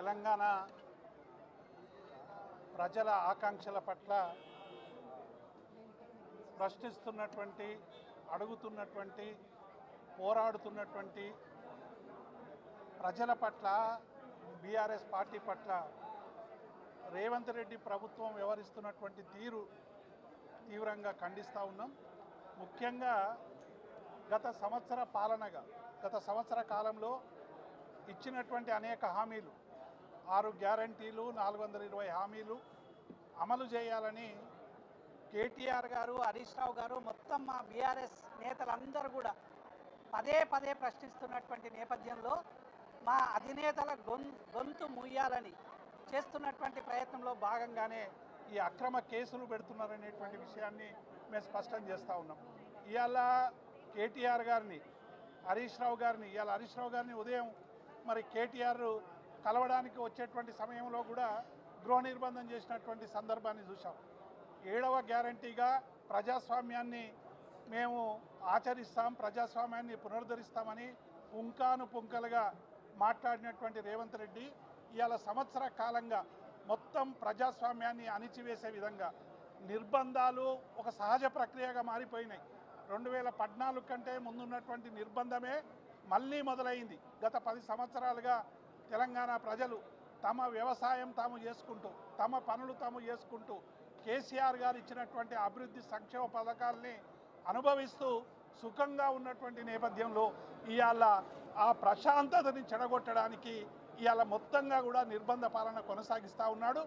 తెలంగాణ ప్రజల ఆకాంక్షల పట్ల ప్రశ్నిస్తున్నటువంటి, అడుగుతున్నటువంటి, పోరాడుతున్నటువంటి ప్రజల పట్ల, బీఆర్ఎస్ పార్టీ పట్ల రేవంత్ రెడ్డి ప్రభుత్వం వ్యవహరిస్తున్నటువంటి తీరు తీవ్రంగా ఖండిస్తూ ఉన్నాం. ముఖ్యంగా గత సంవత్సర కాలంలో ఇచ్చినటువంటి అనేక హామీలు, 6 గ్యారంటీలు, 420 హామీలు అమలు చేయాలని కేటీఆర్ గారు, హరీష్ రావు గారు, మొత్తం మా బీఆర్ఎస్ నేతలందరూ కూడా పదే పదే ప్రశ్నిస్తున్నటువంటి నేపథ్యంలో మా అధినేతల గొంతు ముయ్యాలని చేస్తున్నటువంటి ప్రయత్నంలో భాగంగానే ఈ అక్రమ కేసులు పెడుతున్నారనేటువంటి విషయాన్ని మేము స్పష్టం చేస్తూ ఉన్నాం. ఇవాళ కేటీఆర్ గారిని, హరీష్ రావు గారిని ఉదయం మరి కేటీఆర్ కలవడానికి వచ్చేటువంటి సమయంలో కూడా గృహ నిర్బంధం చేసినటువంటి సందర్భాన్ని చూసాం. 7వ గ్యారంటీగా ప్రజాస్వామ్యాన్ని మేము ఆచరిస్తాం, ప్రజాస్వామ్యాన్ని పునరుద్ధరిస్తామని పుంకాను పుంకలుగా మాట్లాడినటువంటి రేవంత్ రెడ్డి ఇవాళ సంవత్సర కాలంగా మొత్తం ప్రజాస్వామ్యాన్ని అణిచివేసే విధంగా నిర్బంధాలు ఒక సహజ ప్రక్రియగా మారిపోయినాయి. 2014 కంటే ముందున్నటువంటి నిర్బంధమే మళ్ళీ మొదలైంది. గత 10 సంవత్సరాలుగా తెలంగాణ ప్రజలు తమ వ్యవసాయం తాము చేసుకుంటూ, తమ పనులు తాము చేసుకుంటూ కేసీఆర్ గారు ఇచ్చినటువంటి అభివృద్ధి సంక్షేమ పథకాలని అనుభవిస్తూ సుఖంగా ఉన్నటువంటి నేపథ్యంలో ఇవాళ ఆ ప్రశాంతతని చెడగొట్టడానికి ఇవాళ మొత్తంగా కూడా నిర్బంధ పాలన కొనసాగిస్తూ ఉన్నాడు.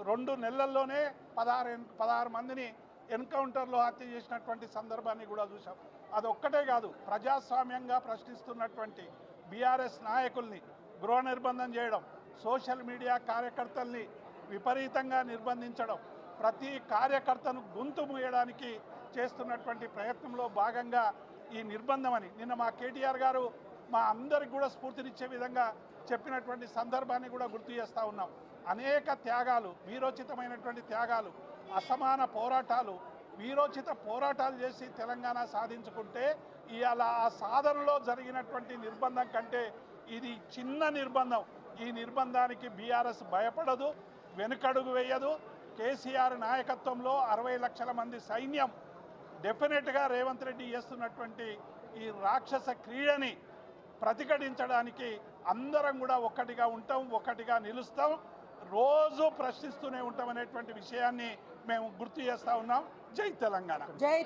2 నెలల్లోనే 16 మందిని ఎన్కౌంటర్లో హత్య చేసినటువంటి సందర్భాన్ని కూడా చూసాం. అదొక్కటే కాదు, ప్రజాస్వామ్యంగా ప్రశ్నిస్తున్నటువంటి బీఆర్ఎస్ నాయకుల్ని గృహ నిర్బంధం చేయడం, సోషల్ మీడియా కార్యకర్తల్ని విపరీతంగా నిర్బంధించడం, ప్రతి కార్యకర్తను గొంతు మూయడానికి చేస్తున్నటువంటి ప్రయత్నంలో భాగంగా ఈ నిర్బంధమని నిన్న మా కేటీఆర్ గారు మా అందరికి కూడా స్ఫూర్తినిచ్చే విధంగా చెప్పినటువంటి సందర్భాన్ని కూడా గుర్తు చేస్తూ ఉన్నాం. అనేక త్యాగాలు, వీరోచితమైనటువంటి త్యాగాలు, అసమాన పోరాటాలు, వీరోచిత పోరాటాలు చేసి తెలంగాణ సాధించుకుంటే ఇవాళ ఆ సాధనలో జరిగినటువంటి నిర్బంధం కంటే ఇది చిన్న నిర్బంధం. ఈ నిర్బంధానికి బీఆర్ఎస్ భయపడదు, వెనుకడుగు వేయదు. కేసీఆర్ నాయకత్వంలో 60 లక్షల మంది సైన్యం డెఫినెట్గా రేవంత్ రెడ్డి చేస్తున్నటువంటి ఈ రాక్షస క్రీడని ప్రతిఘటించడానికి అందరం కూడా ఒక్కటిగా ఉంటాం, ఒక్కటిగా నిలుస్తాం, రోజు ప్రశ్నిస్తూనే ఉంటాం అనేటువంటి విషయాన్ని మేము గుర్తు చేస్తూ ఉన్నాం. జై తెలంగాణ.